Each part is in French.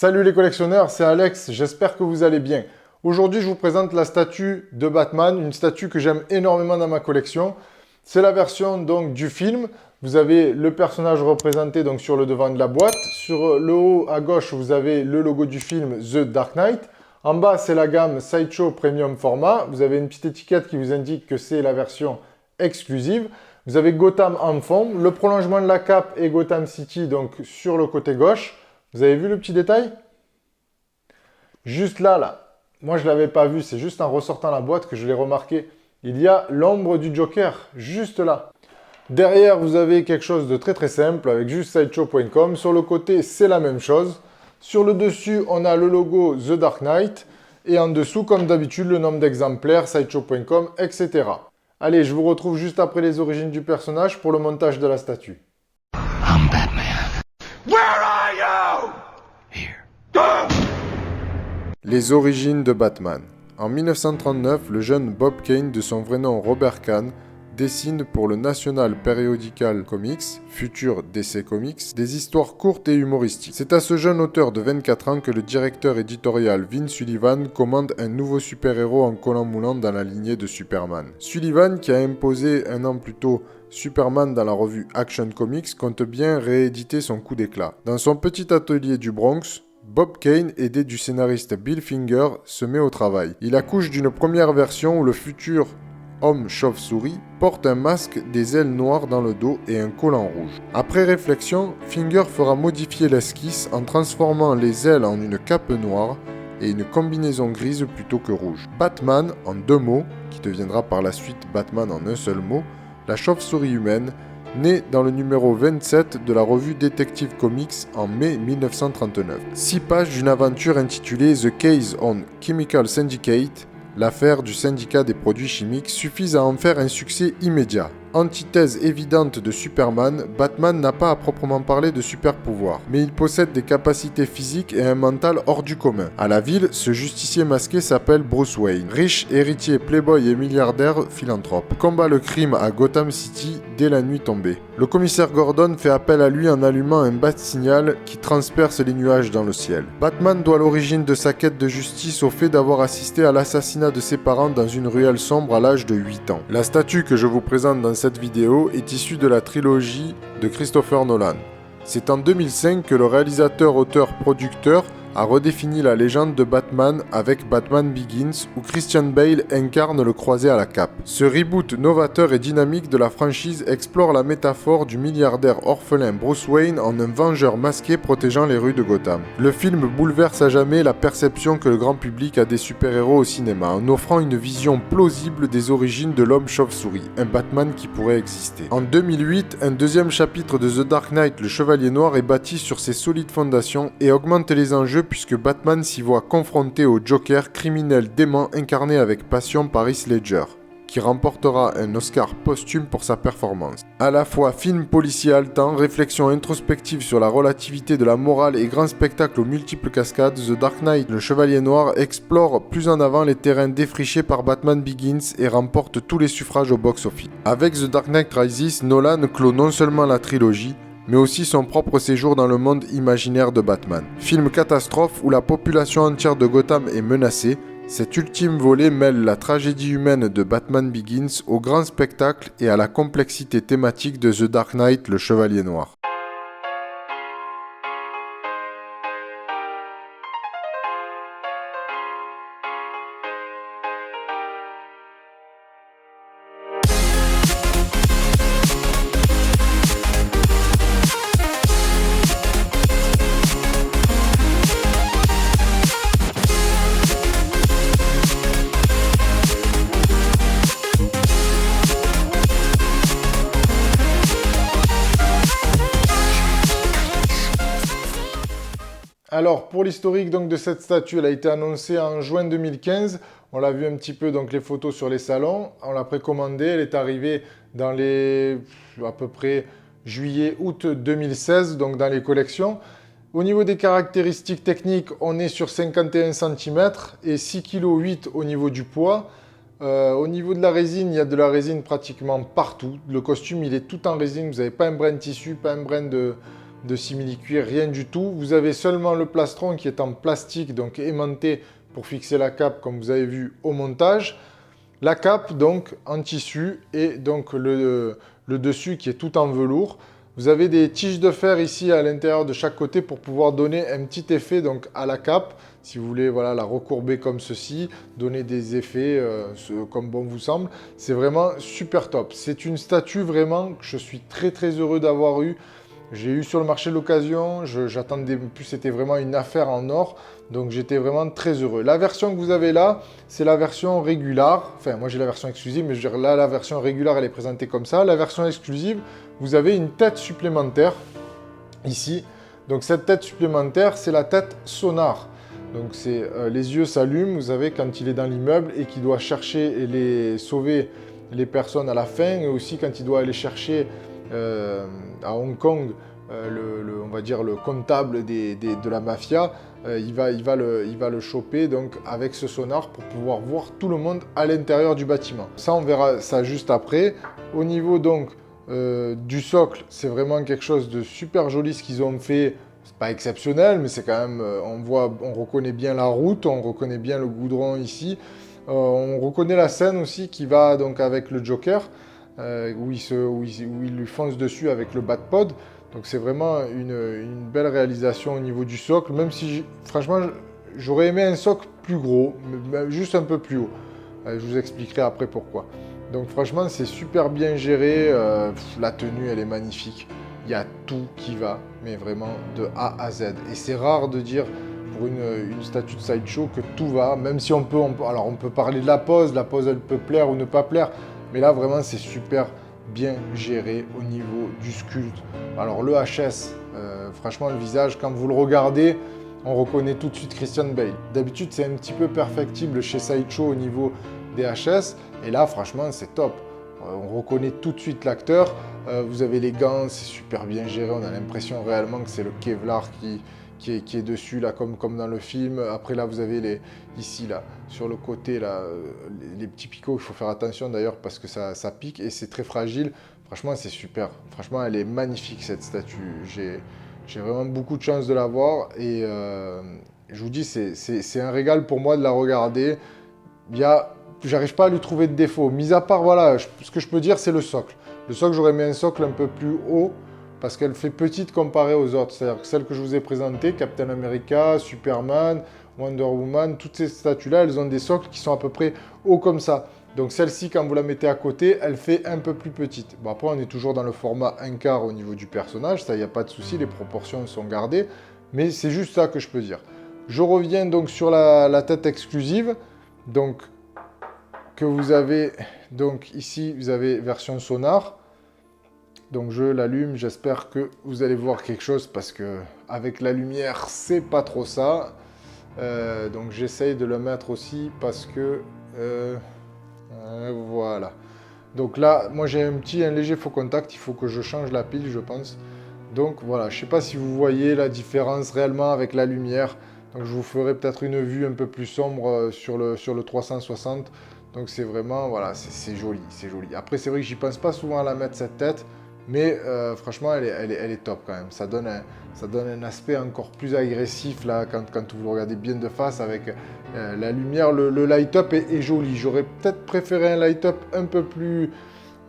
Salut les collectionneurs, c'est Alex, j'espère que vous allez bien. Aujourd'hui, je vous présente la statue de Batman, une statue que j'aime énormément dans ma collection. C'est la version donc du film. Vous avez le personnage représenté donc sur le devant de la boîte. Sur le haut à gauche, vous avez le logo du film The Dark Knight. En bas, c'est la gamme Sideshow Premium Format. Vous avez une petite étiquette qui vous indique que c'est la version exclusive. Vous avez Gotham en fond, le prolongement de la cape et Gotham City donc sur le côté gauche. Vous avez vu le petit détail? Juste là. Moi, je ne l'avais pas vu. C'est juste en ressortant la boîte que je l'ai remarqué. Il y a l'ombre du Joker, juste là. Derrière, vous avez quelque chose de très simple avec juste sideshow.com. Sur le côté, c'est la même chose. Sur le dessus, on a le logo The Dark Knight. Et en dessous, comme d'habitude, le nombre d'exemplaires, sideshow.com, etc. Allez, je vous retrouve juste après les origines du personnage pour le montage de la statue. I'm Batman. Where are you? Here. Les origines de Batman. En 1939, le jeune Bob Kane, de son vrai nom Robert Kahn, dessine pour le National Periodical Comics, futur DC Comics, des histoires courtes et humoristiques. C'est à ce jeune auteur de 24 ans que le directeur éditorial Vince Sullivan commande un nouveau super-héros en collant moulant dans la lignée de Superman. Sullivan, qui a imposé un an plus tôt Superman dans la revue Action Comics, compte bien rééditer son coup d'éclat. Dans son petit atelier du Bronx, Bob Kane, aidé du scénariste Bill Finger, se met au travail. Il accouche d'une première version où le futur homme chauve-souris porte un masque, des ailes noires dans le dos et un collant rouge. Après réflexion, Finger fera modifier l'esquisse en transformant les ailes en une cape noire et une combinaison grise plutôt que rouge. Batman, en deux mots, qui deviendra par la suite Batman en un seul mot, la chauve-souris humaine, né dans le numéro 27 de la revue Detective Comics en mai 1939. 6 pages d'une aventure intitulée The Case on Chemical Syndicate, l'affaire du syndicat des produits chimiques, suffisent à en faire un succès immédiat. Antithèse évidente de Superman, Batman n'a pas à proprement parler de super pouvoirs, mais il possède des capacités physiques et un mental hors du commun. À la ville, ce justicier masqué s'appelle Bruce Wayne, riche, héritier, playboy et milliardaire philanthrope. Combat le crime à Gotham City dès la nuit tombée. Le commissaire Gordon fait appel à lui en allumant un bat-signal qui transperce les nuages dans le ciel. Batman doit l'origine de sa quête de justice au fait d'avoir assisté à l'assassinat de ses parents dans une ruelle sombre à l'âge de 8 ans. La statue que je vous présente dans cette vidéo est issue de la trilogie de Christopher Nolan. C'est en 2005 que le réalisateur, auteur, producteur a redéfini la légende de Batman avec Batman Begins, où Christian Bale incarne le croisé à la cape. Ce reboot novateur et dynamique de la franchise explore la métaphore du milliardaire orphelin Bruce Wayne en un vengeur masqué protégeant les rues de Gotham. Le film bouleverse à jamais la perception que le grand public a des super-héros au cinéma, en offrant une vision plausible des origines de l'homme chauve-souris, un Batman qui pourrait exister. En 2008, un deuxième chapitre de The Dark Knight, le Chevalier Noir, est bâti sur ses solides fondations et augmente les enjeux puisque Batman s'y voit confronté au Joker, criminel dément incarné avec passion par Heath Ledger, qui remportera un Oscar posthume pour sa performance. À la fois film policier haletant, réflexion introspective sur la relativité de la morale et grand spectacle aux multiples cascades, The Dark Knight, le Chevalier Noir, explore plus en avant les terrains défrichés par Batman Begins et remporte tous les suffrages au box-office. Avec The Dark Knight Rises, Nolan clôt non seulement la trilogie, mais aussi son propre séjour dans le monde imaginaire de Batman. Film catastrophe où la population entière de Gotham est menacée, cet ultime volet mêle la tragédie humaine de Batman Begins au grand spectacle et à la complexité thématique de The Dark Knight, le Chevalier Noir. Alors, pour l'historique donc de cette statue, elle a été annoncée en juin 2015. On l'a vu un petit peu, donc les photos sur les salons. On l'a précommandée, elle est arrivée dans les à peu près juillet-août 2016, donc dans les collections. Au niveau des caractéristiques techniques, on est sur 51 cm et 6,8 kg au niveau du poids. Au niveau de la résine, il y a de la résine pratiquement partout. Le costume, il est tout en résine. Vous n'avez pas un brin de tissu, pas un brin de simili-cuir, rien du tout. Vous avez seulement le plastron qui est en plastique, donc aimanté pour fixer la cape comme vous avez vu au montage. La cape donc en tissu et donc le dessus qui est tout en velours. Vous avez des tiges de fer ici à l'intérieur de chaque côté pour pouvoir donner un petit effet donc à la cape. Si vous voulez voilà, la recourber comme ceci, donner des effets comme bon vous semble. C'est vraiment super top. C'est une statue vraiment que je suis très heureux d'avoir eu. J'ai eu sur le marché de l'occasion, j'attendais plus, c'était vraiment une affaire en or, donc j'étais vraiment très heureux. La version que vous avez là, c'est la version régulière, enfin moi j'ai la version exclusive, mais je veux dire, là la version régulière elle est présentée comme ça. La version exclusive, vous avez une tête supplémentaire ici, donc cette tête supplémentaire c'est la tête sonar. Donc c'est les yeux s'allument, vous savez, quand il est dans l'immeuble et qu'il doit chercher et sauver les personnes à la fin, et aussi quand il doit aller chercher à Hong Kong, on va dire le comptable de la mafia, il va le choper donc avec ce sonar pour pouvoir voir tout le monde à l'intérieur du bâtiment. Ça, on verra ça juste après. Au niveau donc du socle, c'est vraiment quelque chose de super joli ce qu'ils ont fait. C'est pas exceptionnel, mais c'est quand même, on reconnaît bien la route, on reconnaît bien le goudron ici. On reconnaît la scène aussi qui va donc avec le Joker. Où il lui fonce dessus avec le Batpod. Donc c'est vraiment une belle réalisation au niveau du socle, même si franchement j'aurais aimé un socle plus gros, mais juste un peu plus haut. Je vous expliquerai après pourquoi. Donc franchement c'est super bien géré, la tenue elle est magnifique, il y a tout qui va, mais vraiment de A à Z. Et c'est rare de dire pour une statue de Sideshow que tout va, même si on peut parler de la pose elle peut plaire ou ne pas plaire, mais là, vraiment, c'est super bien géré au niveau du sculpte. Alors, le HS, franchement, le visage, quand vous le regardez, on reconnaît tout de suite Christian Bale. D'habitude, c'est un petit peu perfectible chez Sideshow au niveau des HS. Et là, franchement, c'est top. On reconnaît tout de suite l'acteur. Vous avez les gants, c'est super bien géré. On a l'impression réellement que c'est le Kevlar qui est dessus, là, comme dans le film. Après, là, vous avez ici, là, sur le côté, là, les petits picots. Il faut faire attention, d'ailleurs, parce que ça pique et c'est très fragile. Franchement, c'est super. Franchement, elle est magnifique, cette statue. J'ai vraiment beaucoup de chance de la voir. Et je vous dis, c'est un régal pour moi de la regarder. J'arrive pas à lui trouver de défaut. Mis à part, voilà, ce que je peux dire, c'est le socle. Le socle, j'aurais mis un socle un peu plus haut, parce qu'elle fait petite comparée aux autres. C'est-à-dire que celles que je vous ai présentées, Captain America, Superman, Wonder Woman, toutes ces statues-là, elles ont des socles qui sont à peu près hauts comme ça. Donc celle-ci, quand vous la mettez à côté, elle fait un peu plus petite. Bon, après, on est toujours dans le format 1/4 au niveau du personnage, ça, il n'y a pas de souci, les proportions sont gardées, mais c'est juste ça que je peux dire. Je reviens donc sur la tête exclusive, donc que vous avez, donc ici, vous avez version sonar. Donc je l'allume, j'espère que vous allez voir quelque chose parce que avec la lumière, c'est pas trop ça. Donc j'essaye de le mettre aussi parce que voilà. Donc là, moi j'ai un léger faux contact, il faut que je change la pile, je pense. Donc voilà, je sais pas si vous voyez la différence réellement avec la lumière. Donc je vous ferai peut-être une vue un peu plus sombre sur le 360. Donc c'est vraiment, voilà, c'est joli, c'est joli. Après c'est vrai que j'y pense pas souvent à la mettre cette tête. Mais franchement, elle est top quand même. Ça donne un aspect encore plus agressif là, quand vous le regardez bien de face avec la lumière. Le light-up est joli. J'aurais peut-être préféré un light-up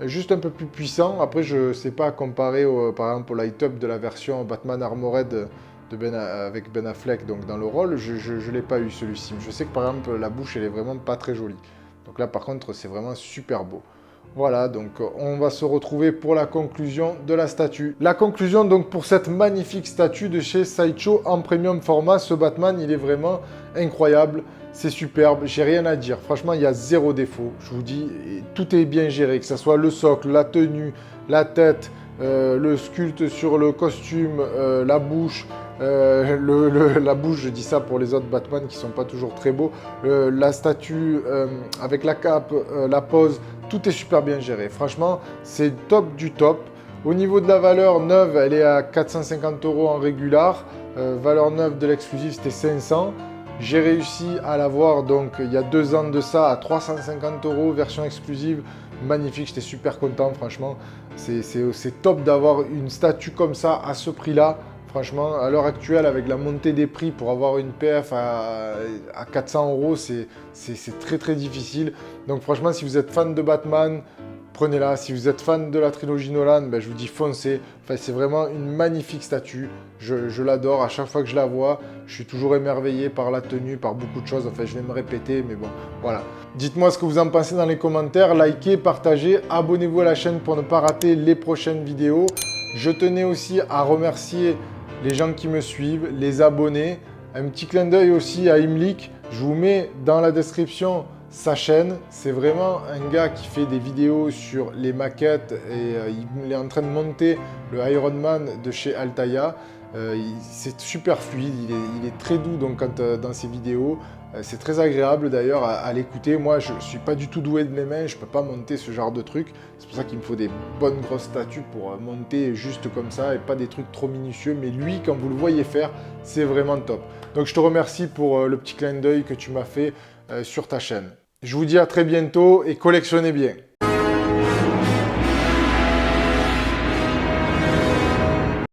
juste un peu plus puissant. Après, je ne sais pas comparer par exemple au light-up de la version Batman Armored avec Ben Affleck donc, dans le rôle. Je ne l'ai pas eu celui-ci. Je sais que par exemple, la bouche, elle est vraiment pas très jolie. Donc là, par contre, c'est vraiment super beau. Voilà, donc on va se retrouver pour la conclusion de la statue. La conclusion donc pour cette magnifique statue de chez Sideshow en premium format. Ce Batman, il est vraiment incroyable, c'est superbe, j'ai rien à dire. Franchement, il y a zéro défaut. Je vous dis, tout est bien géré, que ce soit le socle, la tenue, la tête, le sculpte sur le costume, la bouche. La bouche, je dis ça pour les autres Batman qui sont pas toujours très beaux. La statue avec la cape, la pose, tout est super bien géré. Franchement, c'est top du top. Au niveau de la valeur neuve, elle est à 450 € en régular. Valeur neuve de l'exclusif, c'était 500. J'ai réussi à l'avoir donc il y a 2 ans de ça à 350 €, version exclusive. magnifique, j'étais super content, franchement. C'est top d'avoir une statue comme ça à ce prix-là. Franchement, à l'heure actuelle, avec la montée des prix, pour avoir une PF à 400 €, c'est très très difficile. Donc franchement, si vous êtes fan de Batman, prenez-la. Si vous êtes fan de la trilogie Nolan, ben, je vous dis foncez. Enfin, c'est vraiment une magnifique statue. Je l'adore. À chaque fois que je la vois, je suis toujours émerveillé par la tenue, par beaucoup de choses. Enfin, je vais me répéter, mais bon, voilà. Dites-moi ce que vous en pensez dans les commentaires. Likez, partagez, abonnez-vous à la chaîne pour ne pas rater les prochaines vidéos. Je tenais aussi à remercier les gens qui me suivent, les abonnés. Un petit clin d'œil aussi à Imlik. Je vous mets dans la description sa chaîne. C'est vraiment un gars qui fait des vidéos sur les maquettes et il est en train de monter le Iron Man de chez Altaïa. C'est super fluide, il est très doux donc, dans ses vidéos. C'est très agréable d'ailleurs à l'écouter. Moi, je ne suis pas du tout doué de mes mains, je ne peux pas monter ce genre de trucs. C'est pour ça qu'il me faut des bonnes grosses statues pour monter juste comme ça et pas des trucs trop minutieux. Mais lui, quand vous le voyez faire, c'est vraiment top. Donc je te remercie pour le petit clin d'œil que tu m'as fait sur ta chaîne. Je vous dis à très bientôt et collectionnez bien.